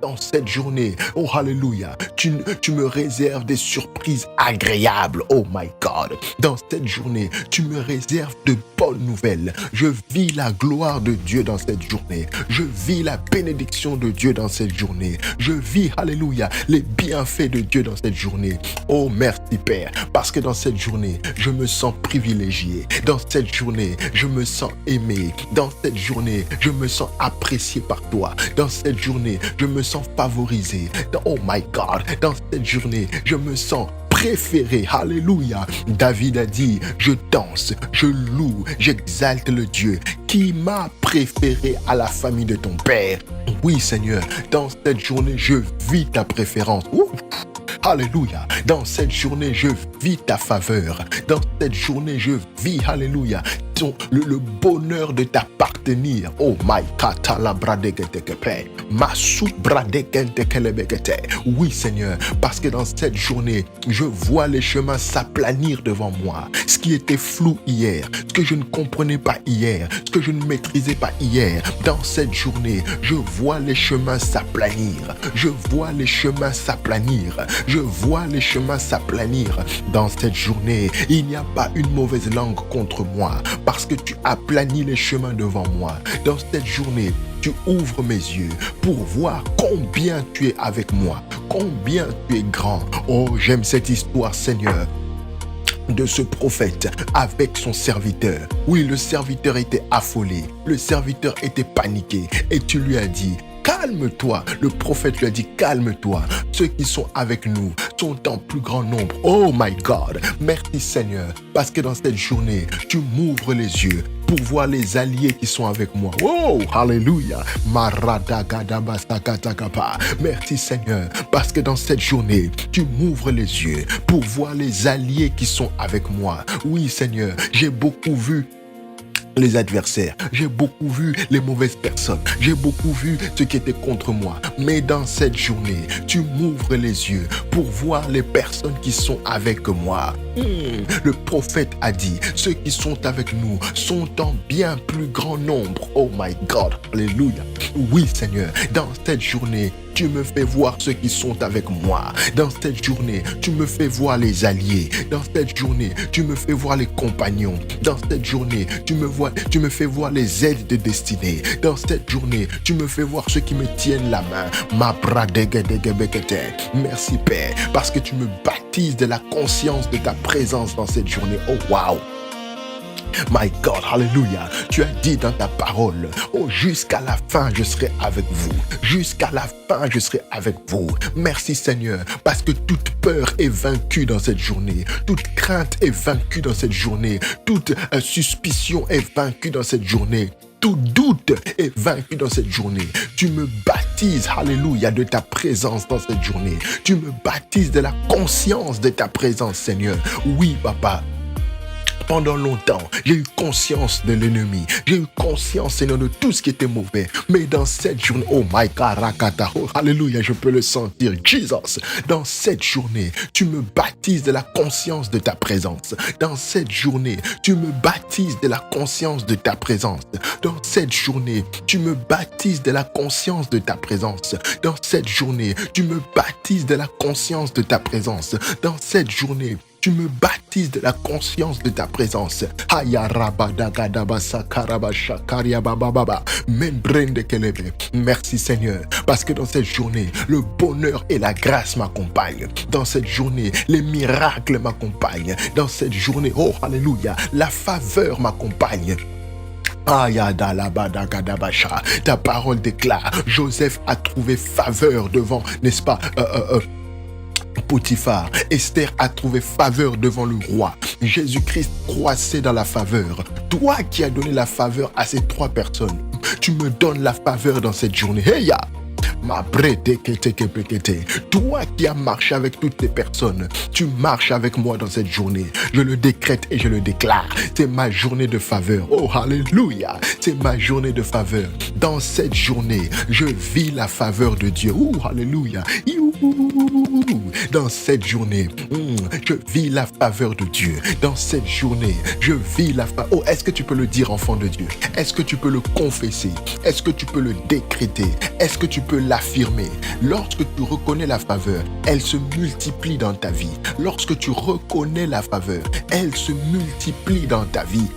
dans cette journée, oh alléluia, tu me réserves des surprises agréables, oh my God. Dans cette journée, tu me réserves de bonnes nouvelles. Je vis la gloire de Dieu dans cette journée. Je vis la bénédiction de Dieu dans cette journée. Je vis, alléluia, les bienfaits de Dieu dans cette journée. Oh merci Père, parce que dans cette journée, je me sens privilégié. Dans cette journée, je me sens aimé. Dans cette journée, je me sens apprécié par toi. Dans cette journée, je me sens favorisé. Oh my God, dans cette journée, je me sens préféré. Alléluia. David a dit, je danse, je loue, j'exalte le Dieu qui m'a préféré à la famille de ton Père. Oui Seigneur, dans cette journée, je vis ta préférence. Ouf. Alléluia. Dans cette journée, je vis ta faveur. Dans cette journée, je vis, alléluia, le bonheur de t'appartenir. Oh my God. Oui Seigneur, parce que dans cette journée, je vois les chemins s'aplanir devant moi. Ce qui était flou hier, ce que je ne comprenais pas hier, ce que je ne maîtrisais pas hier, dans cette journée, je vois les chemins s'aplanir. Je vois les chemins s'aplanir. Je vois les chemins s'aplanir. Dans cette journée, il n'y a pas une mauvaise langue contre moi, parce que tu aplanis les chemins devant moi. Dans cette journée, tu ouvres mes yeux pour voir combien tu es avec moi, combien tu es grand. Oh, j'aime cette histoire, Seigneur, de ce prophète avec son serviteur. Oui, le serviteur était affolé, le serviteur était paniqué, et tu lui as dit, calme-toi. Le prophète lui a dit, calme-toi. Ceux qui sont avec nous sont en plus grand nombre. Oh my God. Merci Seigneur. Parce que dans cette journée, tu m'ouvres les yeux pour voir les alliés qui sont avec moi. Oh, alléluia. Merci Seigneur. Parce que dans cette journée, tu m'ouvres les yeux pour voir les alliés qui sont avec moi. Oui Seigneur, j'ai beaucoup vu les adversaires, j'ai beaucoup vu les mauvaises personnes, j'ai beaucoup vu ceux qui étaient contre moi, mais dans cette journée, tu m'ouvres les yeux pour voir les personnes qui sont avec moi. Le prophète a dit, ceux qui sont avec nous sont en bien plus grand nombre. Oh my God, alléluia. Oui Seigneur, dans cette journée, tu me fais voir ceux qui sont avec moi. Dans cette journée, tu me fais voir les alliés. Dans cette journée, tu me fais voir les compagnons. Dans cette journée, tu me fais voir les aides de destinée. Dans cette journée, tu me fais voir ceux qui me tiennent la main. Merci Père, parce que tu me baptises de la conscience de ta présence dans cette journée. Oh wow. My God, hallelujah. Tu as dit dans ta parole, oh, jusqu'à la fin, je serai avec vous. Jusqu'à la fin, je serai avec vous. Merci Seigneur, parce que toute peur est vaincue dans cette journée. Toute crainte est vaincue dans cette journée. Toute suspicion est vaincue dans cette journée. Tout doute est vaincu dans cette journée. Tu me baptises, alléluia, de ta présence dans cette journée. Tu me baptises de la conscience de ta présence, Seigneur. Oui, Papa. Pendant longtemps, j'ai eu conscience de l'ennemi. J'ai eu conscience, Seigneur, de tout ce qui était mauvais. Mais dans cette journée, oh my God, oh, alléluia, je peux le sentir, Jesus. Dans cette journée, tu me baptises de la conscience de ta présence. Dans cette journée, tu me baptises de la conscience de ta présence. Dans cette journée, tu me baptises de la conscience de ta présence. Dans cette journée, tu me baptises de la conscience de ta présence. Dans cette journée, tu me baptises de la conscience de ta présence. Merci Seigneur, parce que dans cette journée, le bonheur et la grâce m'accompagnent. Dans cette journée, les miracles m'accompagnent. Dans cette journée, oh alléluia, la faveur m'accompagne. Ta parole déclare, Joseph a trouvé faveur devant, n'est-ce pas, Potiphar. Esther a trouvé faveur devant le roi. Jésus-Christ croissait dans la faveur. Toi qui as donné la faveur à ces trois personnes, tu me donnes la faveur dans cette journée. Heya! Toi qui as marché avec toutes ces personnes, tu marches avec moi dans cette journée. Je le décrète et je le déclare. C'est ma journée de faveur. Oh, alléluia. C'est ma journée de faveur. Dans cette journée, je vis la faveur de Dieu. Oh, alléluia. Dans cette journée, je vis la faveur de Dieu. Dans cette journée, je vis la faveur. Oh, est-ce que tu peux le dire, enfant de Dieu? Est-ce que tu peux le confesser? Est-ce que tu peux le décréter? Est-ce que tu peux l'affirmer? Lorsque tu reconnais la faveur, elle se multiplie dans ta vie. Lorsque tu reconnais la faveur, elle se multiplie dans ta vie.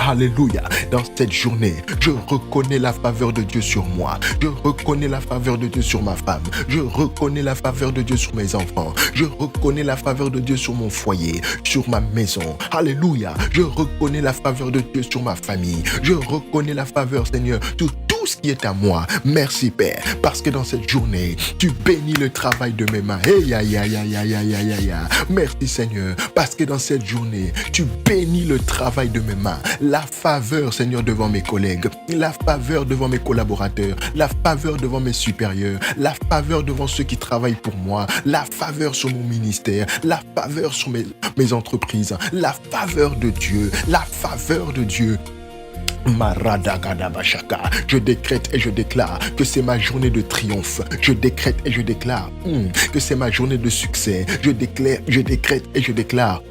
Alléluia. Dans cette journée, je reconnais la faveur de Dieu sur moi. Je reconnais la faveur de Dieu sur ma femme. Je reconnais la faveur de Dieu sur mes enfants. Je reconnais la faveur de Dieu sur mon foyer, sur ma maison. Alléluia. Je reconnais la faveur de Dieu sur ma famille. Je reconnais la faveur, Seigneur, tout ce qui est à moi. Merci, Père, parce que dans cette journée, tu bénis le travail de mes mains. Hey, aïe, aïe, aïe, aïe, aïe, aïe, aïe. Merci, Seigneur, parce que dans cette journée, tu bénis le travail de mes mains. La faveur, Seigneur, devant mes collègues, la faveur devant mes collaborateurs, la faveur devant mes supérieurs, la faveur devant ceux qui travaillent pour moi, la faveur sur mon ministère, la faveur sur mes entreprises, la faveur de Dieu, la faveur de Dieu. Je décrète et je déclare que c'est ma journée de triomphe. Je décrète et je déclare que c'est ma journée de succès. Je décrète et je déclare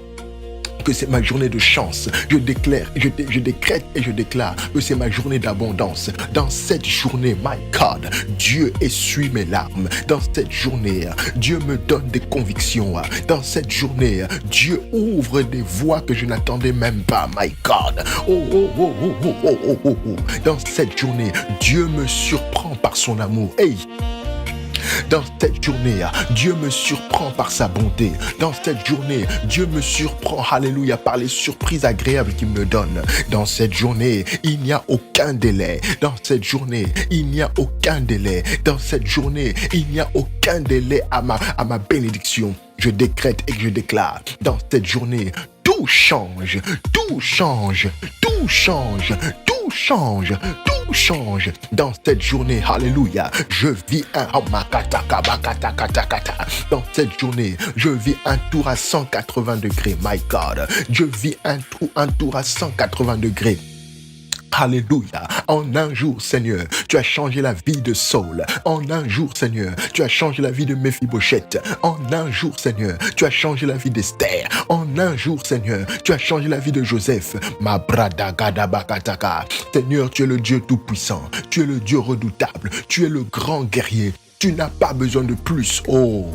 que c'est ma journée de chance. Je décrète et je déclare que c'est ma journée d'abondance. Dans cette journée, my God, Dieu essuie mes larmes. Dans cette journée, Dieu me donne des convictions. Dans cette journée, Dieu ouvre des voies que je n'attendais même pas, my God. Dans cette journée, Dieu me surprend par son amour. Hey! Dans cette journée, Dieu me surprend par sa bonté. Dans cette journée, Dieu me surprend, alléluia, par les surprises agréables qu'il me donne. Dans cette journée, il n'y a aucun délai. Dans cette journée, il n'y a aucun délai. Dans cette journée, il n'y a aucun délai à ma bénédiction. Je décrète et je déclare, dans cette journée, tout change, tout change, tout change, tout change, tout change. Dans cette journée, alléluia, je vis dans cette journée, je vis un tour à 180 degrés, my God. Je vis un tour à 180 degrés. Alléluia. En un jour, Seigneur, tu as changé la vie de Saul. En un jour, Seigneur, tu as changé la vie de Méphibosheth. En un jour, Seigneur, tu as changé la vie d'Esther. En un jour, Seigneur, tu as changé la vie de Joseph. Ma bradagadabakataka. Seigneur, tu es le Dieu tout-puissant. Tu es le Dieu redoutable. Tu es le grand guerrier. Tu n'as pas besoin de plus. Oh!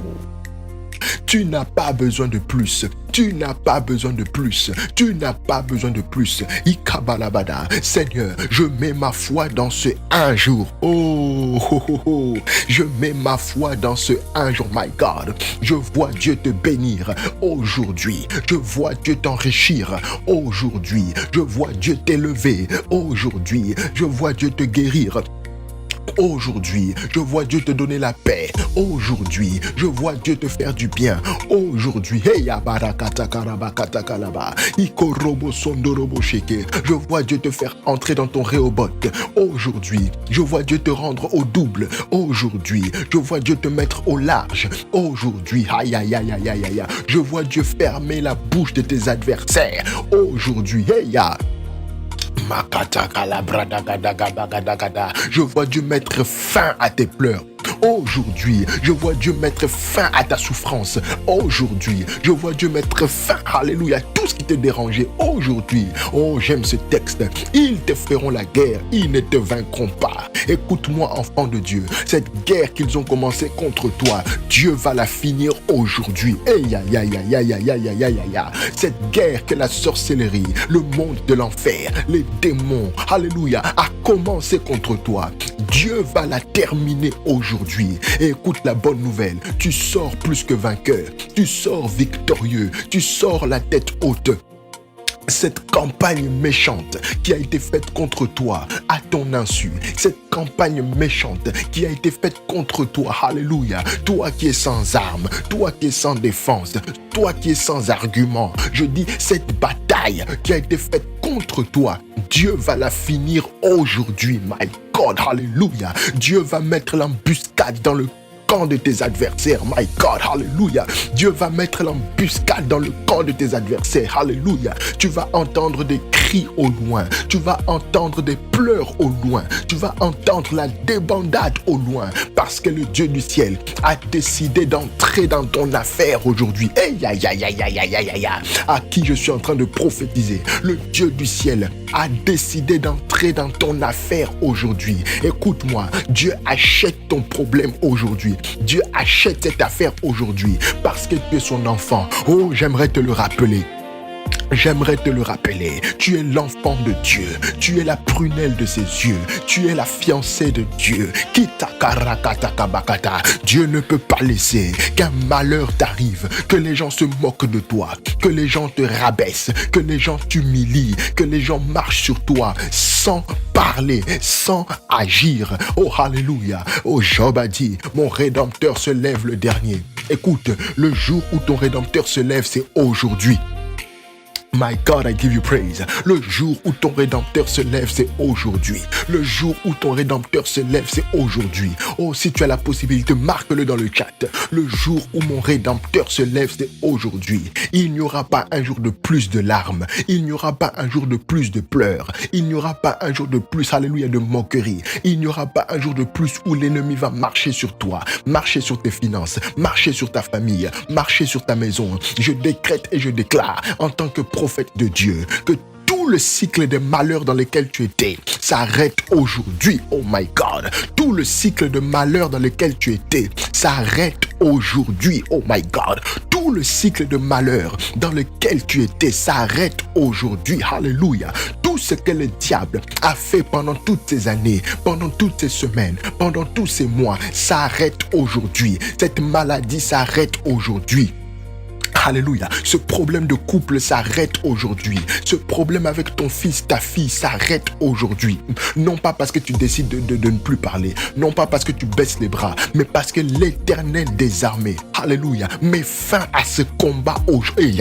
Tu n'as pas besoin de plus. Tu n'as pas besoin de plus. Tu n'as pas besoin de plus. Ikabalabada. Seigneur, je mets ma foi dans ce un jour. Oh. Je mets ma foi dans ce un jour, my God. Je vois Dieu te bénir aujourd'hui. Je vois Dieu t'enrichir aujourd'hui. Je vois Dieu t'élever aujourd'hui. Je vois Dieu te guérir. Aujourd'hui, je vois Dieu te donner la paix. Aujourd'hui, je vois Dieu te faire du bien. Aujourd'hui, je vois Dieu te faire entrer dans ton Rehoboth. Aujourd'hui, je vois Dieu te rendre au double. Aujourd'hui, je vois Dieu te mettre au large. Aujourd'hui, je vois Dieu fermer la bouche de tes adversaires. Aujourd'hui, je vois Dieu mettre fin à tes pleurs. Aujourd'hui, je vois Dieu mettre fin à ta souffrance. Aujourd'hui, je vois Dieu mettre fin, alléluia, à tout ce qui te dérangeait. Aujourd'hui, oh, j'aime ce texte. Ils te feront la guerre, ils ne te vaincront pas. Écoute-moi, enfant de Dieu, cette guerre qu'ils ont commencé contre toi, Dieu va la finir aujourd'hui. Cette guerre que la sorcellerie, le monde de l'enfer, les démons, alléluia, a commencé contre toi. Dieu va la terminer aujourd'hui. Et écoute la bonne nouvelle, tu sors plus que vainqueur, tu sors victorieux, tu sors la tête haute. Cette campagne méchante qui a été faite contre toi à ton insu, cette campagne méchante qui a été faite contre toi, alléluia, toi qui es sans armes, toi qui es sans défense, toi qui es sans argument, je dis cette bataille qui a été faite contre toi, Dieu va la finir aujourd'hui, my God, alléluia. Dieu va mettre l'embuscade dans le camp de tes adversaires, my God, alléluia. Dieu va mettre l'embuscade dans le camp de tes adversaires, alléluia. Tu vas entendre des cris cris au loin. Tu vas entendre des pleurs au loin. Tu vas entendre la débandade au loin. Parce que le Dieu du ciel a décidé d'entrer dans ton affaire aujourd'hui. Aïe, aïe, aïe, aïe, aïe, aïe, aïe, aïe. À qui je suis en train de prophétiser. Le Dieu du ciel a décidé d'entrer dans ton affaire aujourd'hui. Écoute-moi, Dieu achète ton problème aujourd'hui. Dieu achète cette affaire aujourd'hui parce que tu es son enfant. Oh, j'aimerais te le rappeler. J'aimerais te le rappeler, tu es l'enfant de Dieu, tu es la prunelle de ses yeux, tu es la fiancée de Dieu. Dieu ne peut pas laisser qu'un malheur t'arrive, que les gens se moquent de toi, que les gens te rabaissent, que les gens t'humilient, que les gens marchent sur toi sans parler, sans agir. Oh, alléluia. Oh, Job a dit, mon Rédempteur se lève le dernier. Écoute, le jour où ton Rédempteur se lève, c'est aujourd'hui. My God, I give you praise. Le jour où ton Rédempteur se lève, c'est aujourd'hui. Le jour où ton Rédempteur se lève, c'est aujourd'hui. Oh, si tu as la possibilité, marque-le dans le chat. Le jour où mon Rédempteur se lève, c'est aujourd'hui. Il n'y aura pas un jour de plus de larmes. Il n'y aura pas un jour de plus de pleurs. Il n'y aura pas un jour de plus, alléluia, de moquerie. Il n'y aura pas un jour de plus où l'ennemi va marcher sur toi, marcher sur tes finances, marcher sur ta famille, marcher sur ta maison. Je décrète et je déclare en tant que prophète de Dieu que tout le cycle de malheur dans lequel tu étais s'arrête aujourd'hui. Oh my God. Tout le cycle de malheur dans lequel tu étais s'arrête aujourd'hui. Oh my God. Tout le cycle de malheur dans lequel tu étais s'arrête aujourd'hui. Alléluia. Tout ce que le diable a fait pendant toutes ces années, pendant toutes ces semaines, pendant tous ces mois, s'arrête aujourd'hui. Cette maladie s'arrête aujourd'hui. Alléluia. Ce problème de couple s'arrête aujourd'hui. Ce problème avec ton fils, ta fille s'arrête aujourd'hui. Non pas parce que tu décides de ne plus parler. Non pas parce que tu baisses les bras. Mais parce que l'Éternel des armées, alléluia, met fin à ce combat aujourd'hui.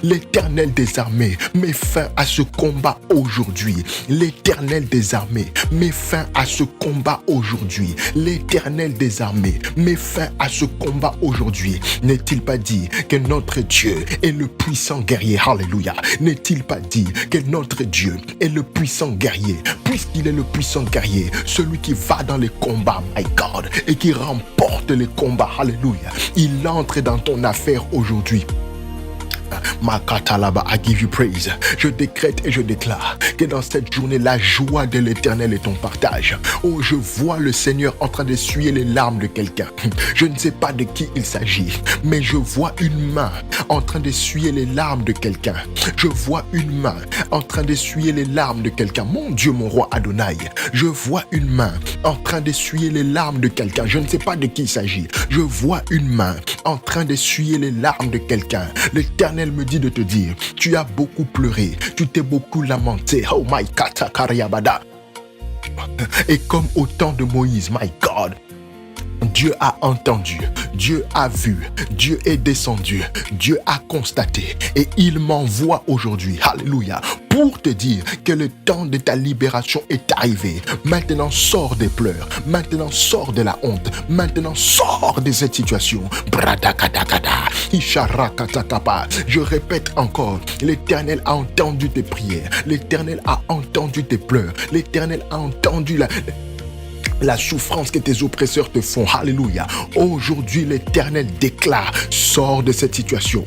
L'Éternel des armées met fin à ce combat aujourd'hui. L'Éternel des armées met fin à ce combat aujourd'hui. L'Éternel des armées met fin à ce combat aujourd'hui. N'est-il pas dit que notre Dieu est le puissant guerrier? Alléluia. N'est-il pas dit que notre Dieu est le puissant guerrier? Puisqu'il est le puissant guerrier, celui qui va dans les combats, my God, et qui remporte les combats, alléluia, il entre dans ton affaire aujourd'hui. Makatalaba, I give you praise. Je décrète et je déclare que dans cette journée, la joie de l'Éternel est ton partage. Oh, je vois le Seigneur en train d'essuyer les larmes de quelqu'un. Je ne sais pas de qui il s'agit, mais je vois une main en train d'essuyer les larmes de quelqu'un. Je vois une main en train d'essuyer les larmes de quelqu'un. Mon Dieu, mon roi Adonai, je vois une main en train d'essuyer les larmes de quelqu'un. Je ne sais pas de qui il s'agit. Je vois une main en train d'essuyer les larmes de quelqu'un. L'Éternel me dit de te dire, tu as beaucoup pleuré, tu t'es beaucoup lamenté. Oh my God. Et comme au temps de Moïse, my God, Dieu a entendu, Dieu a vu, Dieu est descendu, Dieu a constaté et il m'envoie aujourd'hui, alléluia, pour te dire que le temps de ta libération est arrivé. Maintenant sors des pleurs, maintenant sors de la honte, maintenant sors de cette situation. Je répète encore, l'Éternel a entendu tes prières, l'Éternel a entendu tes pleurs, l'Éternel a entendu la souffrance que tes oppresseurs te font. Alléluia. Aujourd'hui, l'Éternel déclare, sors de cette situation.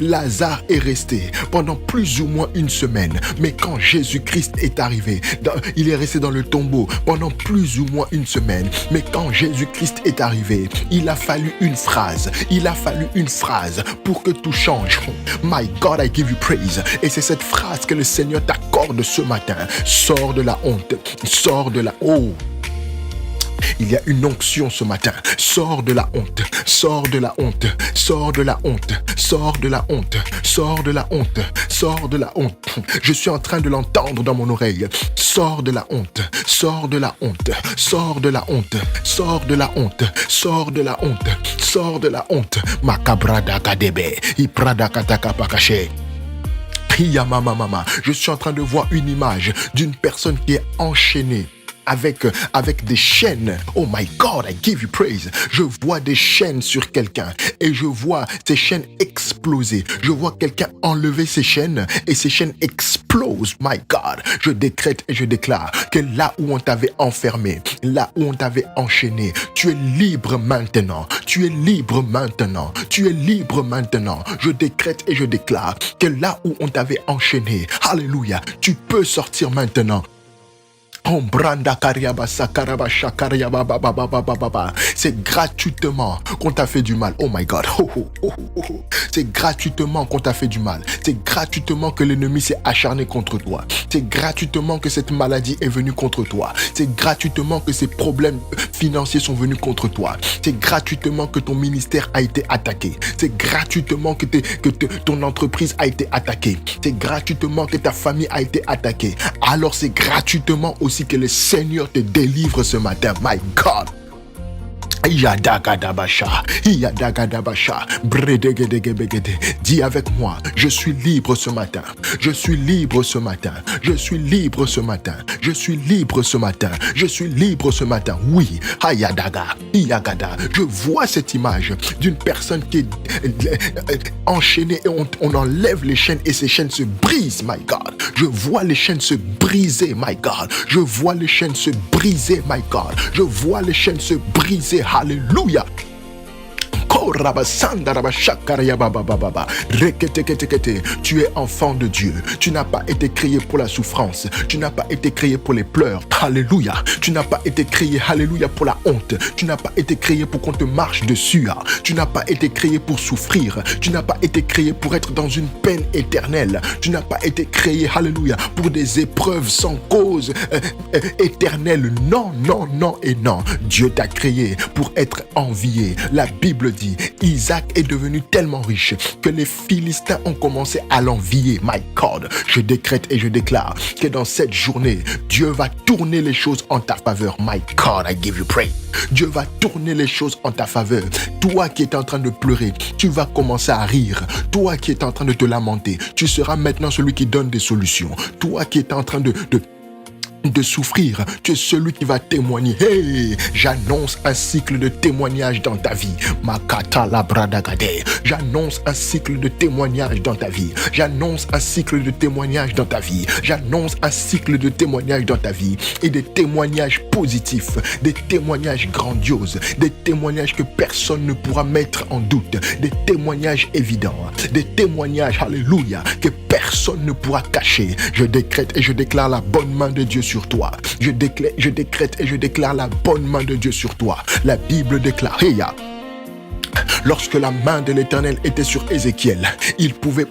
Lazare est resté pendant plus ou moins une semaine. Mais quand Jésus-Christ est arrivé, il est resté dans le tombeau pendant plus ou moins une semaine. Mais quand Jésus-Christ est arrivé, il a fallu une phrase. Il a fallu une phrase pour que tout change. My God, I give you praise. Et c'est cette phrase que le Seigneur t'accorde ce matin. Sors de la honte. Sors de la... Oh! Il y a une onction ce matin. Sors de la honte. Sors de la honte. Sors de la honte. Sors de la honte. Sors de la honte. Sors de la honte. Je suis en train de l'entendre dans mon oreille. Sors de la honte. Sors de la honte. Sors de la honte. Sors de la honte. Sors de la honte. Sors de la honte. Makabrada kadebe. Iprada kataka pakache. Je suis en train de voir une image d'une personne qui est enchaînée avec des chaînes. Oh my God, I give you praise. Je vois des chaînes sur quelqu'un et je vois ces chaînes exploser. Je vois quelqu'un enlever ses chaînes et ces chaînes explosent. My God, je décrète et je déclare que là où on t'avait enfermé, là où on t'avait enchaîné, tu es libre maintenant. Tu es libre maintenant. Tu es libre maintenant. Je décrète et je déclare que là où on t'avait enchaîné, alléluia, tu peux sortir maintenant. C'est gratuitement qu'on t'a fait du mal. Oh my God. C'est gratuitement qu'on t'a fait du mal. C'est gratuitement que l'ennemi s'est acharné contre toi. C'est gratuitement que cette maladie est venue contre toi. C'est gratuitement que ces problèmes financiers sont venus contre toi. C'est gratuitement que ton ministère a été attaqué. C'est gratuitement que ton entreprise a été attaquée. C'est gratuitement que ta famille a été attaquée. Alors c'est gratuitement aussi que le Seigneur te délivre ce matin. My God. Yadagadabasha, Yadagadabasha, Bredegedegedegede. Dis avec moi, je suis libre ce matin. Je suis libre ce matin. Je suis libre ce matin. Je suis libre ce matin. Je suis libre ce matin. Oui, Hayadaga, Yagada. Je vois cette image d'une personne qui est enchaînée et on enlève les chaînes et ces chaînes se brisent, my God. Je vois les chaînes se briser, my God. Je vois les chaînes se briser, my God. Je vois les chaînes se briser. Alléluia. Tu es enfant de Dieu. Tu n'as pas été créé pour la souffrance. Tu n'as pas été créé pour les pleurs. Alléluia. Tu n'as pas été créé, alléluia, pour la honte. Tu n'as pas été créé pour qu'on te marche dessus. Tu n'as pas été créé pour souffrir. Tu n'as pas été créé pour être dans une peine éternelle. Tu n'as pas été créé, alléluia, pour des épreuves sans cause éternelle. Non, non, non et non. Dieu t'a créé pour être envié. La Bible dit, Isaac est devenu tellement riche que les Philistins ont commencé à l'envier. My God, je décrète et je déclare que dans cette journée, Dieu va tourner les choses en ta faveur. My God, I give you praise. Dieu va tourner les choses en ta faveur. Toi qui es en train de pleurer, tu vas commencer à rire. Toi qui es en train de te lamenter, tu seras maintenant celui qui donne des solutions. Toi qui es en train de souffrir, tu es celui qui va témoigner. Hey, j'annonce un cycle de témoignage dans ta vie. Makata la bradagade. J'annonce un cycle de témoignage dans ta vie. J'annonce un cycle de témoignage dans ta vie. J'annonce un cycle de témoignage dans ta vie. Et des témoignages positifs, des témoignages grandioses, des témoignages que personne ne pourra mettre en doute, des témoignages évidents, des témoignages, alléluia, que personne ne pourra cacher. Je décrète et je déclare la bonne main de Dieu sur toi. Je décrète et je déclare la bonne main de Dieu sur toi. La Bible déclare, lorsque la main de l'Éternel était sur Ézéchiel, il pouvait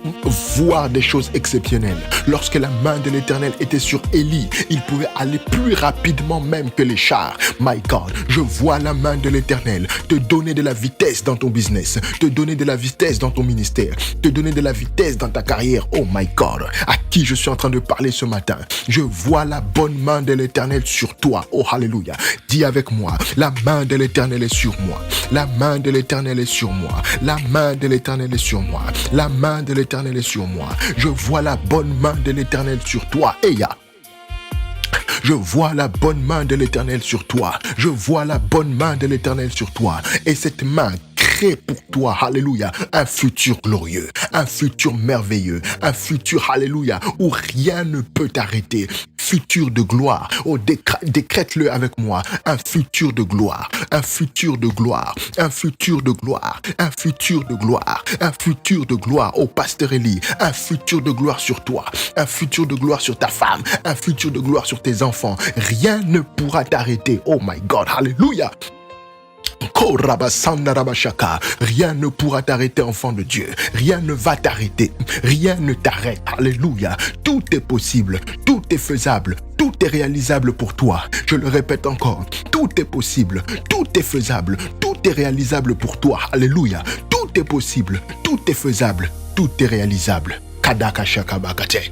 voir des choses exceptionnelles. Lorsque la main de l'Éternel était sur Élie, il pouvait aller plus rapidement même que les chars. My God, je vois la main de l'Éternel te donner de la vitesse dans ton business, te donner de la vitesse dans ton ministère, te donner de la vitesse dans ta carrière. Oh my God, à qui je suis en train de parler ce matin? Je vois la bonne main de l'Éternel sur toi. Oh hallelujah. Dis avec moi, la main de l'Éternel est sur moi. La main de l'Éternel est sur moi. La main de l'Éternel est sur moi. La main de l'Éternel est sur moi. Je vois la bonne main de l'Éternel sur toi. Je vois la bonne main de l'Éternel sur toi. Je vois la bonne main de l'Éternel sur toi. Et cette main crée pour toi, alléluia, un futur glorieux, un futur merveilleux, un futur, alléluia, où rien ne peut t'arrêter. Futur de gloire. Oh, décrète-le avec moi. Un futur de gloire. Un futur de gloire. Un futur de gloire. Un futur de gloire. Un futur de gloire. Oh, Pasteur Élie. Un futur de gloire sur toi. Un futur de gloire sur ta femme. Un futur de gloire sur tes enfants. Rien ne pourra t'arrêter. Oh my God. Alléluia. Rien ne pourra t'arrêter, enfant de Dieu. Rien ne va t'arrêter. Rien ne t'arrête. Alléluia. Tout est possible. Tout est faisable. Tout est réalisable pour toi. Je le répète encore. Tout est possible. Tout est faisable. Tout est réalisable pour toi. Alléluia. Tout est possible. Tout est faisable. Tout est réalisable. Kadaka shaka bakate.